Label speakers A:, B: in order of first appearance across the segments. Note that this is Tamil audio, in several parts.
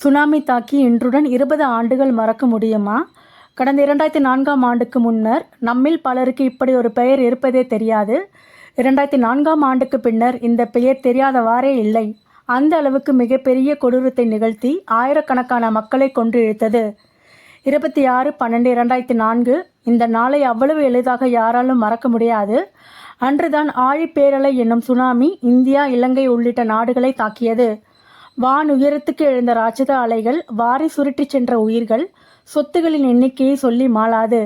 A: சுனாமி தாக்கி இன்றுடன் 20 ஆண்டுகள் மறக்க முடியுமா? கடந்த 2004ஆம் ஆண்டுக்கு முன்னர் நம்மில் பலருக்கு இப்படி ஒரு பெயர் இருப்பதே தெரியாது. 2004ஆம் ஆண்டுக்கு பின்னர் இந்த பெயர் தெரியாதவாறே இல்லை. அந்த அளவுக்கு மிகப்பெரிய கொடூரத்தை நிகழ்த்தி ஆயிரக்கணக்கான மக்களை கொன்றிழுத்தது. 26/12/2004 இந்த நாளை அவ்வளவு எளிதாக யாராலும் மறக்க முடியாது. அன்றுதான் ஆழிப்பேரலை என்னும் சுனாமி இந்தியா, இலங்கை உள்ளிட்ட நாடுகளை தாக்கியது. வான் உயரத்துக்கு எழுந்த ராட்சத அலைகள், வாரி சுருட்டி சென்ற உயிர்கள், சொத்துகளின் எண்ணிக்கையை சொல்லி மாளாது.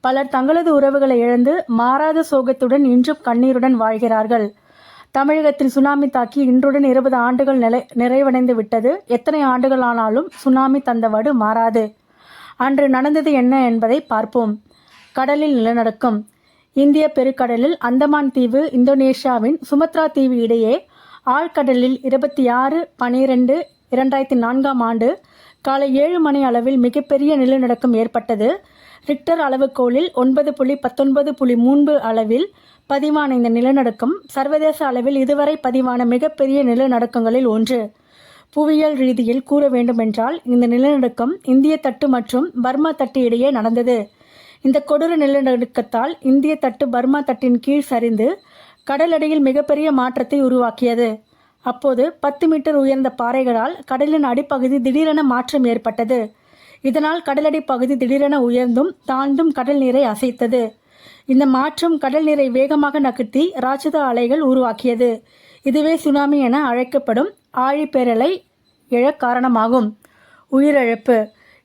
A: பலர் தங்களது உறவுகளை இழந்து மாறாத சோகத்துடன் இன்றும் கண்ணீருடன் வாழ்கிறார்கள். தமிழகத்தில் சுனாமி தாக்கி இன்றுடன் 20 ஆண்டுகள் நிறைவடைந்து விட்டது. எத்தனை ஆண்டுகள் ஆனாலும் சுனாமி தந்த வடு மாறாது. அன்று நடந்தது என்ன என்பதை பார்ப்போம். கடலில் நிலநடுக்கம். இந்திய பெருங்கடலில் அந்தமான் தீவு, இந்தோனேஷியாவின் சுமத்ரா தீவு இடையே ஆழ்கடலில் 26/12/2004ஆம் ஆண்டு காலை 7 மணி அளவில் மிகப்பெரிய நிலநடுக்கம் ஏற்பட்டது. ரிக்டர் அளவுகோலில் 9.19.3 அளவில் பதிவான இந்த நிலநடுக்கம் சர்வதேச அளவில் இதுவரை பதிவான மிகப்பெரிய நிலநடுக்கங்களில் ஒன்று. புவியியல் ரீதியில் கூற வேண்டுமென்றால் இந்த நிலநடுக்கம் இந்திய தட்டு மற்றும் பர்மா தட்டு இடையே நடந்தது. இந்த கொடூர நிலநடுக்கத்தால் இந்திய தட்டு பர்மா தட்டின் கீழ் சரிந்து கடலடியில் மிகப்பெரிய மாற்றத்தை உருவாக்கியது. அப்போது 10 மீட்டர் உயர்ந்த பாறைகளால் கடலின் அடிப்பகுதி திடீரென மாற்றம் ஏற்பட்டது. இதனால் கடலடி பகுதி திடீரென உயர்ந்தும் தாழ்ந்தும் கடல் நீரை அசைத்தது. இந்த மாற்றம் கடல் நீரை வேகமாக நகர்த்தி ராட்சத அலைகள் உருவாக்கியது. இதுவே சுனாமி என அழைக்கப்படும் ஆழிப்பேரலை எழ காரணமாகும். உயிரிழப்பு.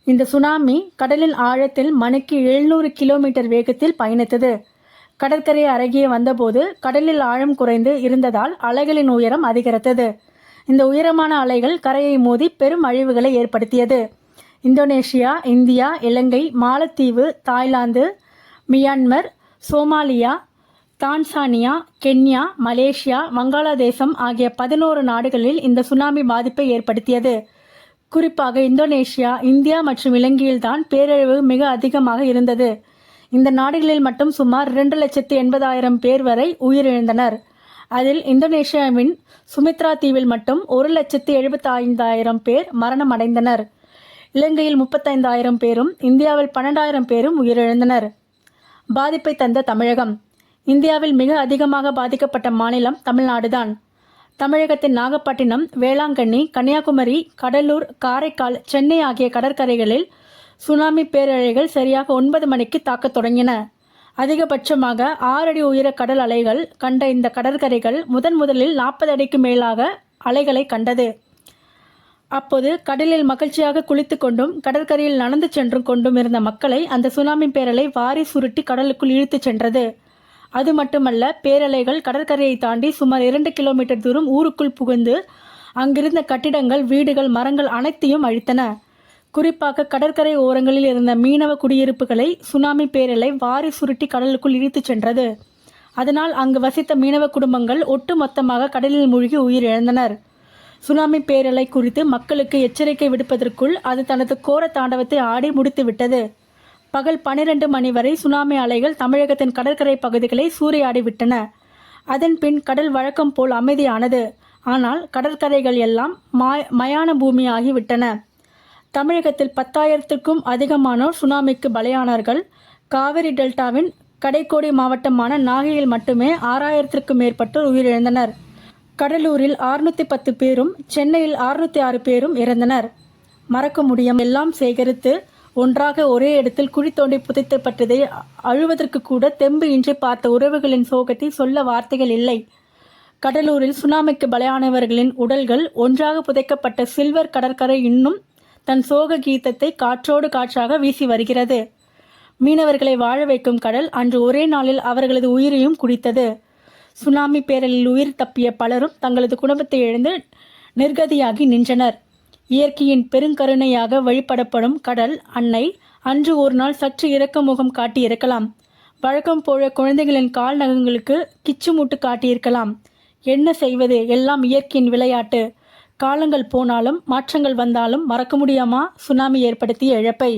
A: இந்த சுனாமி கடலின் ஆழத்தில் மணிக்கு 700 கிலோமீட்டர் வேகத்தில் பயணித்தது. கடற்கரை அருகே வந்தபோது கடலில் ஆழம் குறைந்து இருந்ததால் அலைகளின் உயரம் அதிகரித்தது. இந்த உயரமான அலைகள் கரையை மோதி பெரும் அழிவுகளை ஏற்படுத்தியது. Indonesia, India, Ilangai, Maalatheevu, Thailand, Myanmar, Somalia, Tanzania, Kenya, Malaysia, Vangaladesam ஆகிய 11 நாடுகளில் இந்த சுனாமி பாதிப்பை ஏற்படுத்தியது. குறிப்பாக இந்தோனேஷியா, இந்தியா மற்றும் இலங்கையில்தான் பேரழிவு மிக அதிகமாக இருந்தது. இந்த நாடுகளில் மட்டும் சுமார் 2,80,000 பேர் வரை உயிரிழந்தனர். அதில் இந்தோனேஷியாவின் சுமத்ரா தீவில் மட்டும் 1,75,000 பேர் மரணம் அடைந்தனர். இலங்கையில் 35,000 பேரும், இந்தியாவில் 12,000 பேரும் உயிரிழந்தனர். பாதிப்பை தந்த தமிழகம். இந்தியாவில் மிக அதிகமாக பாதிக்கப்பட்ட மாநிலம் தமிழ்நாடுதான். தமிழகத்தின் நாகப்பட்டினம், வேளாங்கண்ணி, கன்னியாகுமரி, கடலூர், காரைக்கால், சென்னை ஆகிய கடற்கரைகளில் சுனாமி பேரலைகள் சரியாக 9 மணிக்கு தாக்கத் தொடங்கின. அதிகபட்சமாக 6 அடி உயர கடல் அலைகள் கண்ட இந்த கடற்கரைகள் முதலில் 40 அடிக்கு மேலாக அலைகளை கண்டது. அப்போது கடலில் மகிழ்ச்சியாக குளித்து கொண்டும் கடற்கரையில் நடந்து சென்று கொண்டும் இருந்த மக்களை அந்த சுனாமி பேரலை வாரி சுருட்டி கடலுக்குள் இழுத்துச் சென்றது. அது மட்டுமல்ல, பேரலைகள் கடற்கரையை தாண்டி சுமார் 2 கிலோமீட்டர் தூரம் ஊருக்குள் புகுந்து அங்கிருந்த கட்டிடங்கள், வீடுகள், மரங்கள் அனைத்தையும் அழித்தன. குறிப்பாக கடற்கரை ஓரங்களில் இருந்த மீனவ குடியிருப்புகளை சுனாமி பேரலை வாரி சுருட்டி கடலுக்குள் இழுத்துச் சென்றது. அதனால் அங்கு வசித்த மீனவ குடும்பங்கள் ஒட்டுமொத்தமாக கடலில் மூழ்கி உயிரிழந்தனர். சுனாமி பேரலை குறித்து மக்களுக்கு எச்சரிக்கை விடுப்பதற்குள் அது தனது கோர தாண்டவத்தை ஆடி முடித்துவிட்டது. பகல் 12 மணி வரை சுனாமி அலைகள் தமிழகத்தின் கடற்கரை பகுதிகளை சூறையாடிவிட்டன. அதன் பின் கடல் வழக்கம் போல் அமைதியானது. ஆனால் கடற்கரைகள் எல்லாம் மயான பூமியாகிவிட்டன. தமிழகத்தில் 10,000க்கும் அதிகமானோர் சுனாமிக்கு பலியானார்கள். காவிரி டெல்டாவின் கடைக்கோடி மாவட்டமான நாகையில் மட்டுமே 6,000க்கும் மேற்பட்டோர் உயிரிழந்தனர். கடலூரில் 610 பேரும், சென்னையில் 606 பேரும் இறந்தனர். மறக்க முடியும். எல்லாம் சேகரித்து ஒன்றாக ஒரே இடத்தில் குழி தோண்டி புதைக்கப்பட்டதை அழுவதற்கு கூட தெம்பு இன்றி பார்த்த உறவுகளின் சோகத்தை சொல்ல வார்த்தைகள் இல்லை. கடலூரில் சுனாமிக்கு பலியானவர்களின் உடல்கள் ஒன்றாக புதைக்கப்பட்ட சில்வர் கடற்கரை இன்னும் தன் சோக கீதத்தை காற்றோடு காற்றாக வீசி வருகிறது. மீனவர்களை வாழ வைக்கும் கடல் அன்று ஒரே நாளில் அவர்களது உயிரையும் குடித்தது. சுனாமி பேரலில் உயிர் தப்பிய பலரும் தங்களது குடும்பத்தை இழந்து நிர்கதியாகி நின்றனர். இயற்கையின் பெருங்கருணையாக வழிபடப்படும் கடல் அன்னை அன்று ஒரு நாள் சற்று இரக்க முகம் காட்டியிருக்கலாம். வழக்கம் போல குழந்தைகளின் கால் நகங்களுக்கு கிச்சுமூட்டு காட்டியிருக்கலாம். என்ன செய்வது? எல்லாம் இயற்கையின் விளையாட்டு. காலங்கள் போனாலும் மாற்றங்கள் வந்தாலும் மறக்க முடியாமா சுனாமி ஏற்படுத்திய இழப்பை?